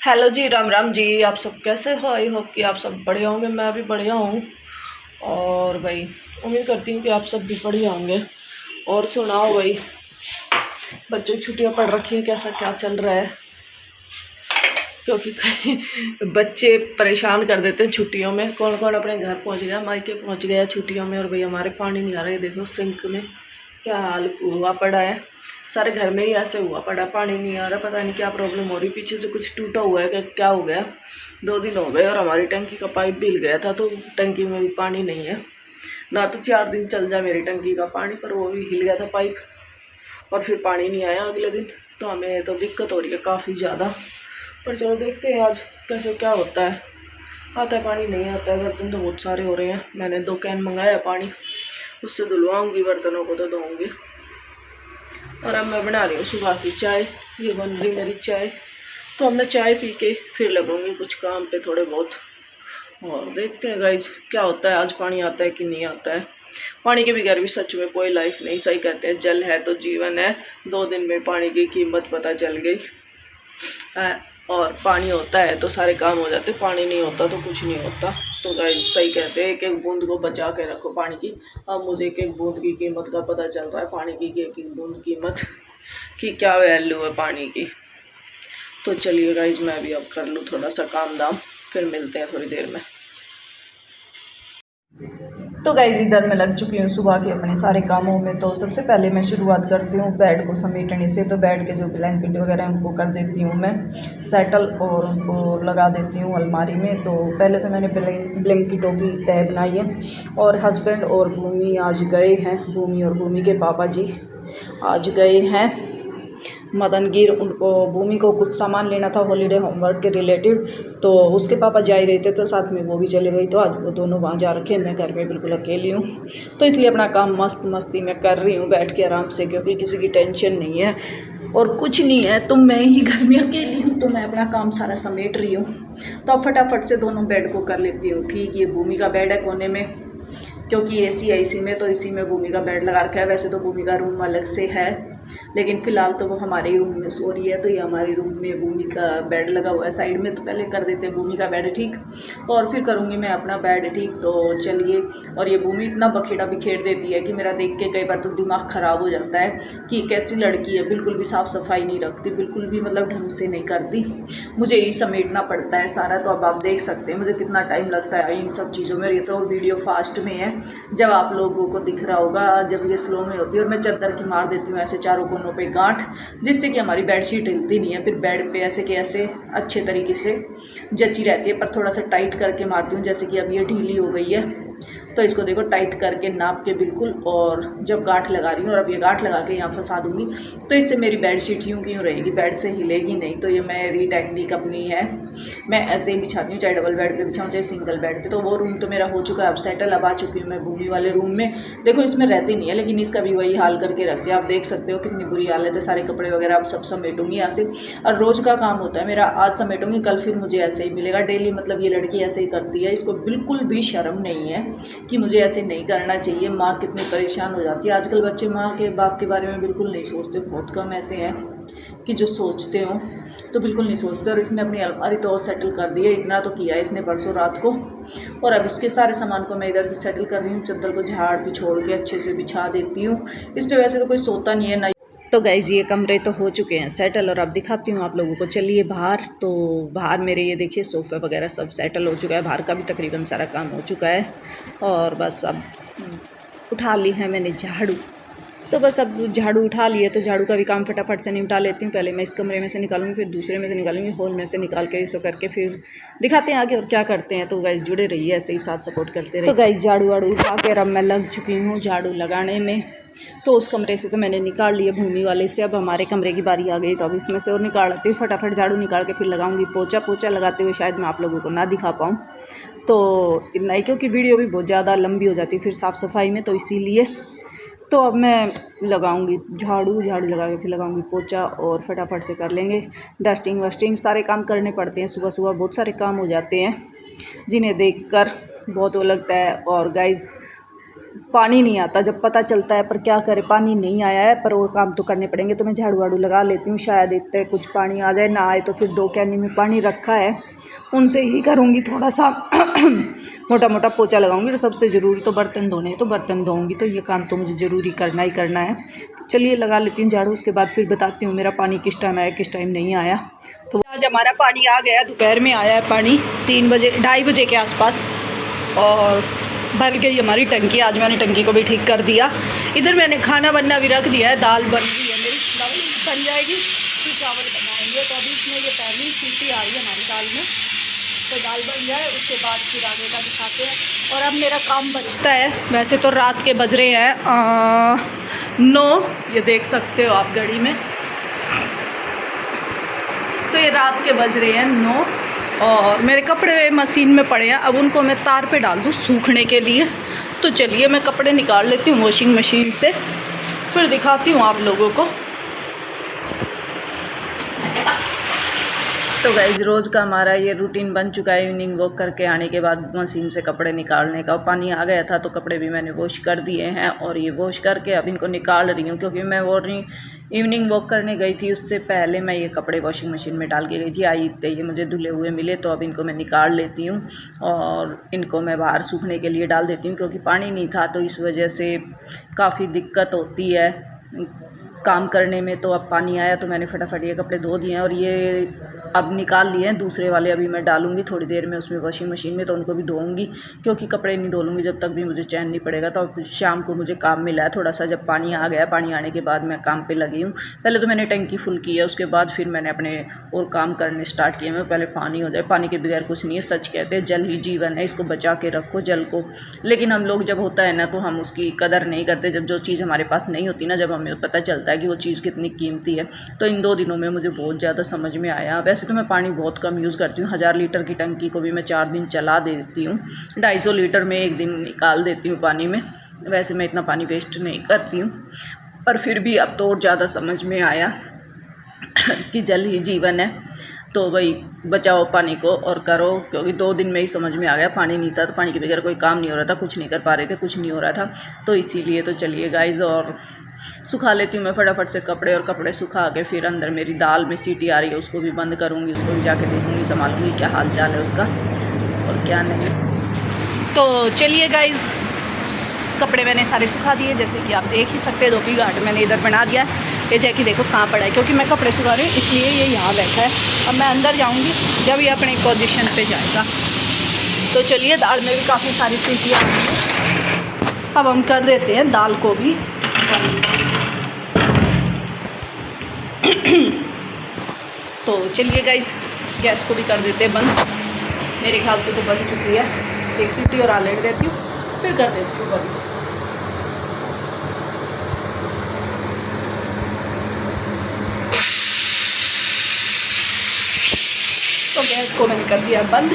Hello जी, राम राम जी। आप सब कैसे हो? आई होप कि आप सब बढ़िया होंगे। मैं भी बढ़िया हूँ। और भाई उम्मीद करती हूँ कि आप सब भी बढ़िया होंगे। और सुनाओ भाई, बच्चों की छुट्टियाँ पड़ रखी हैं, कैसा क्या चल रहा है? क्योंकि कई बच्चे परेशान कर देते हैं छुट्टियों में। कौन कौन अपने घर पहुँच गया, मायके पहुँच गया छुट्टियों में। और भाई हमारे पानी नहीं आ रहा है, देखो सिंक में क्या हाल हुआ पड़ा है। सारे घर में ही ऐसे हुआ पड़ा, पानी नहीं आ रहा। पता नहीं क्या प्रॉब्लम हो रही, पीछे से कुछ टूटा हुआ है क्या हो गया। 2 दिन हो गए और हमारी टंकी का पाइप भी हिल गया था, तो टंकी में भी पानी नहीं है ना। तो 4 दिन चल जाए मेरी टंकी का पानी, पर वो भी हिल गया था पाइप और फिर पानी नहीं आया अगले दिन। तो हमें तो दिक्कत हो रही है काफ़ी ज़्यादा। पर चलो देखते हैं आज कैसे क्या होता है। आता है पानी, नहीं आता है। बर्तन तो बहुत सारे हो रहे हैं, मैंने 2 कैन मंगाया है पानी, उससे धुलवाऊँगी बर्तनों को, तो धोऊँगी। और अब मैं बना रही हूँ सुबह की चाय। ये बन रही मेरी चाय, तो अब मैं चाय पी के फिर लगूंगी कुछ काम पे थोड़े बहुत। और देखते हैं गाइज क्या होता है, आज पानी आता है कि नहीं आता है। पानी के बगैर भी सच में कोई लाइफ नहीं। सही कहते हैं, जल है तो जीवन है। 2 दिन में पानी की कीमत पता चल गई। और पानी होता है तो सारे काम हो जाते, पानी नहीं होता तो कुछ नहीं होता। तो गाइज सही कहते हैं, एक एक बूंद को बचा के रखो पानी की। अब मुझे एक एक बूंद की कीमत का पता चल रहा है, पानी की एक एक बूंद कीमत की क्या वैल्यू है पानी की। तो चलिए गाइज मैं भी अब कर लूँ थोड़ा सा काम दाम, फिर मिलते हैं थोड़ी देर में। तो गाइज इधर मैं लग चुकी हूँ सुबह के अपने सारे कामों में। तो सबसे पहले मैं शुरुआत करती हूँ बेड को समेटने से। तो बेड के जो ब्लैंकेट वगैरह हैं उनको कर देती हूँ मैं सेटल और उनको लगा देती हूँ अलमारी में। तो पहले तो मैंने ब्लैंकेटों की तय बनाई है। और हस्बैंड और भूमि आज गए हैं, भूमि और भूमि के पापा जी आज गए हैं मदनगिर। उनको भूमि को कुछ सामान लेना था हॉलीडे होमवर्क के रिलेटेड, तो उसके पापा जा ही रहे थे, तो साथ में वो भी चले गई। तो आज वो दोनों वहाँ जा रखे हैं, मैं घर में बिल्कुल अकेली हूँ। तो इसलिए अपना काम मस्त मस्ती में कर रही हूँ बैठ के आराम से, क्योंकि किसी की टेंशन नहीं है और कुछ नहीं है। तो मैं ही घर में अकेली हूँ, तो मैं अपना काम सारा समेट रही हूँ। तो अब फटाफट से दोनों बेड को कर लेती हूँ ठीक। ये भूमि का बेड है कोने में, क्योंकि एसी है इसी में, तो इसी में भूमि का बेड लगा रखा है। वैसे तो भूमि का रूम अलग से है, लेकिन फ़िलहाल तो वो हमारे ही रूम में सो रही है। तो ये हमारे रूम में भूमि का बेड लगा हुआ है साइड में। तो पहले कर देते हैं भूमि का बेड ठीक, और फिर करूँगी मैं अपना बेड ठीक। तो चलिए। और ये भूमि इतना बखेड़ा बिखेर देती है कि मेरा देख के कई बार तो दिमाग ख़राब हो जाता है कि कैसी लड़की है, बिल्कुल भी साफ़ सफाई नहीं रखती, बिल्कुल भी मतलब ढंग से नहीं करती। मुझे यही समेटना पड़ता है सारा। तो अब आप देख सकते हैं मुझे कितना टाइम लगता है इन सब चीज़ों में। ये तो वीडियो फास्ट में है, जब आप लोगों को दिख रहा होगा, जब ये स्लो में होती है। और मैं चादर की मार देती हूँ ऐसे चारों कोनों पे गांठ, जिससे कि हमारी बेडशीट हिलती नहीं है। फिर बेड पे ऐसे के ऐसे अच्छे तरीके से जची रहती है। पर थोड़ा सा टाइट करके मारती हूँ, जैसे कि अब ये ढीली हो गई है। तो इसको देखो टाइट करके नाप के बिल्कुल। और जब गांठ लगा रही हूँ, और अब ये गांठ लगा के यहाँ फंसा दूँगी, तो इससे मेरी बेडशीट यूँ की यूँ रहेगी, बेड से हिलेगी नहीं। तो ये मेरी टेक्निक अपनी है, मैं ऐसे ही बिछाती हूँ, चाहे डबल बेड पे बिछाऊँ चाहे सिंगल बेड पे। तो वो रूम तो मेरा हो चुका है अब सेटल। अब आ चुकी हूँ मैं भूमि वाले रूम में। देखो इसमें रहती नहीं है, लेकिन इसका भी वही हाल करके रखती है। आप देख सकते हो कितनी बुरी हालत है। सारे कपड़े वगैरह अब सब समेटूंगी यहाँ से। और रोज़ का काम होता है मेरा, आज समेटूंगी कल फिर मुझे ऐसे ही मिलेगा डेली। मतलब ये लड़की ऐसे ही करती है, इसको बिल्कुल भी शर्म नहीं है कि मुझे ऐसे नहीं करना चाहिए। माँ कितनी परेशान हो जाती है आजकल। बच्चे माँ के बाप के बारे में बिल्कुल नहीं सोचते, बहुत कम ऐसे हैं कि जो सोचते हो, तो बिल्कुल नहीं सोचते। और इसने अपनी अलमारी तो और सेटल कर दी है, इतना तो किया है इसने परसों रात को। और अब इसके सारे सामान को मैं इधर से सेटल कर रही हूँ, चादर को झाड़ बिछोड़ के अच्छे से बिछा देती हूँ। इस पर वैसे तो कोई सोता नहीं है ना। तो गाइज ये कमरे तो हो चुके हैं सेटल, और अब दिखाती हूँ आप लोगों को। चलिए बाहर। तो बाहर मेरे ये देखिए सोफ़े वगैरह सब सेटल हो चुका है, बाहर का भी तकरीबन सारा काम हो चुका है। और बस अब उठा ली है मैंने झाड़ू। तो बस अब झाड़ू उठा लिए, तो झाड़ू का भी काम फटाफट से निपटा लेती हूँ। पहले मैं इस कमरे में से निकालूंगी, फिर दूसरे में से निकालूंगी, हॉल में से निकाल के इसे करके फिर दिखाते हैं आगे और क्या करते हैं। तो गाइस जुड़े रहिए, ऐसे ही साथ सपोर्ट करते रहिए। तो गाइस झाड़ू वाड़ू उठा कर अब मैं लग चुकी हूँ झाड़ू लगाने में। तो उस कमरे से तो मैंने निकाल लिए भूमि वाले से, अब हमारे कमरे की बारी आ गई। तो अब इसमें से और निकाल लेती हूँ फटाफट झाड़ू निकाल के, फिर लगाऊंगी पोछा। पोछा लगाते हुए शायद मैं आप लोगों को ना दिखा पाऊँ, तो इतना ही, क्योंकि वीडियो भी बहुत ज़्यादा लंबी हो जाती है फिर साफ़ सफाई में, तो इसीलिए। तो अब मैं लगाऊंगी झाड़ू, झाड़ू लगा के फिर लगाऊंगी पोछा, और फटाफट से कर लेंगे डस्टिंग वस्टिंग। सारे काम करने पड़ते हैं सुबह सुबह, बहुत सारे काम हो जाते हैं जिन्हें देखकर बहुत वो लगता है। और गाइस पानी नहीं आता, जब पता चलता है, पर क्या करें पानी नहीं आया है, पर और काम तो करने पड़ेंगे। तो मैं झाड़ू वाड़ू लगा लेती हूँ, शायद इतने कुछ पानी आ जाए, ना आए तो फिर 2 कैनी में पानी रखा है उनसे ही करूँगी थोड़ा सा मोटा मोटा पोछा लगाऊंगी। और सबसे ज़रूरी तो बर्तन धोने हैं, तो बर्तन धोऊंगी, तो ये काम तो मुझे ज़रूरी करना ही करना है। तो चलिए लगा लेती हूँ झाड़ू, उसके बाद फिर बताती हूँ मेरा पानी किस टाइम आया किस टाइम नहीं आया। तो आज हमारा पानी आ गया, दोपहर में आया है पानी 3 बजे 2:30 बजे के आसपास, और भर गई हमारी टंकी। आज मैंने टंकी को भी ठीक कर दिया। इधर मैंने खाना बनना भी रख दिया है, दाल बन रही है मेरी, दाल बन जाएगी फिर चावल बनाएंगे। तो अभी इसमें ये पहली सीटी आ रही है हमारी दाल में, तो दाल बन जाए उसके बाद फिर आगे का दिखाते हैं। और अब मेरा काम बचता है, वैसे तो रात के बज रहे हैं 9, ये देख सकते हो आप घड़ी में, तो ये रात के बज रहे हैं 9, और मेरे कपड़े मशीन में पड़े हैं। अब उनको मैं तार पे डाल दूँ सूखने के लिए। तो चलिए मैं कपड़े निकाल लेती हूँ वॉशिंग मशीन से, फिर दिखाती हूँ आप लोगों को। तो गाइस रोज़ का हमारा ये रूटीन बन चुका है, इवनिंग वॉक करके आने के बाद मशीन से कपड़े निकालने का। पानी आ गया था तो कपड़े भी मैंने वॉश कर दिए हैं, और ये वॉश करके अब इनको निकाल रही हूँ, क्योंकि मैं वो इवनिंग वॉक करने गई थी, उससे पहले मैं ये कपड़े वॉशिंग मशीन में डाल के गई थी। आई इतने ये मुझे धुले हुए मिले, तो अब इनको मैं निकाल लेती हूँ और इनको मैं बाहर सूखने के लिए डाल देती हूँ, क्योंकि पानी नहीं था तो इस वजह से काफ़ी दिक्कत होती है काम करने में। तो अब पानी आया तो मैंने फटाफट ये कपड़े धो दिए हैं, और ये अब निकाल लिए हैं। दूसरे वाले अभी मैं डालूंगी थोड़ी देर में उसमें वॉशिंग मशीन में, तो उनको भी धोऊंगी, क्योंकि कपड़े नहीं धो लूँगी जब तक भी मुझे चैन नहीं पड़ेगा। तो अब शाम को मुझे काम मिला है थोड़ा सा, जब पानी आ गया, पानी आने के बाद मैं काम पे लगी हूँ। पहले तो मैंने टंकी फुल की है, उसके बाद फिर मैंने अपने और काम करने स्टार्ट किए। मैं पहले पानी हो जाए, पानी के बगैर कुछ नहीं है। सच कहते हैं जल ही जीवन है, इसको बचा के रखो जल को। लेकिन हम लोग जब होता है ना तो हम उसकी कदर नहीं करते। जब जो चीज़ हमारे पास नहीं होती ना, जब हमें पता चलता है कि वो चीज़ कितनी कीमती है। तो इन 2 दिनों में मुझे बहुत ज़्यादा समझ में आया। वैसे तो मैं पानी बहुत कम यूज़ करती हूँ, 1000 लीटर की टंकी को भी मैं 4 दिन चला देती हूँ, 250 लीटर में 1 दिन निकाल देती हूँ पानी में। वैसे मैं इतना पानी वेस्ट नहीं करती हूँ, पर फिर भी अब तो और ज़्यादा समझ में आया कि जल ही जीवन है। तो भाई बचाओ पानी को और करो, क्योंकि 2 दिन में ही समझ में आ गया। पानी नहीं था तो पानी के बगैर कोई काम नहीं हो रहा था, कुछ नहीं कर पा रहे थे, कुछ नहीं हो रहा था। तो इसीलिए तो चलिए गाइज़, और सुखा लेती हूँ मैं फटाफट से कपड़े, और कपड़े सुखा के फिर अंदर मेरी दाल में सीटी आ रही है, उसको भी बंद करूँगी, उसको भी जाके देखूँगी, संभालूँगी क्या हाल चाल है उसका और क्या नहीं। तो चलिए गाइज़, कपड़े मैंने सारे सुखा दिए, जैसे कि आप देख ही सकते हैं। धोबी घाट मैंने इधर बना दिया है। ये जैकी देखो कहाँ पड़ा है, क्योंकि मैं कपड़े सुखा रही हूँ इसलिए ये यहाँ बैठा है। अब मैं अंदर जाऊँगी जब ये अपनी पोजीशन पे जाएगा। तो चलिए, दाल में भी काफ़ी सारी सीटियाँ आ गई हैं। अब हम कर देते हैं दाल को भी। तो चलिए गाइस, गैस को भी कर देते हैं बंद। मेरे ख्याल से तो बन चुकी है, 1 सीटी और आलेट देती हूँ, फिर कर देती हूँ बंद। तो गैस को मैंने कर दिया बंद।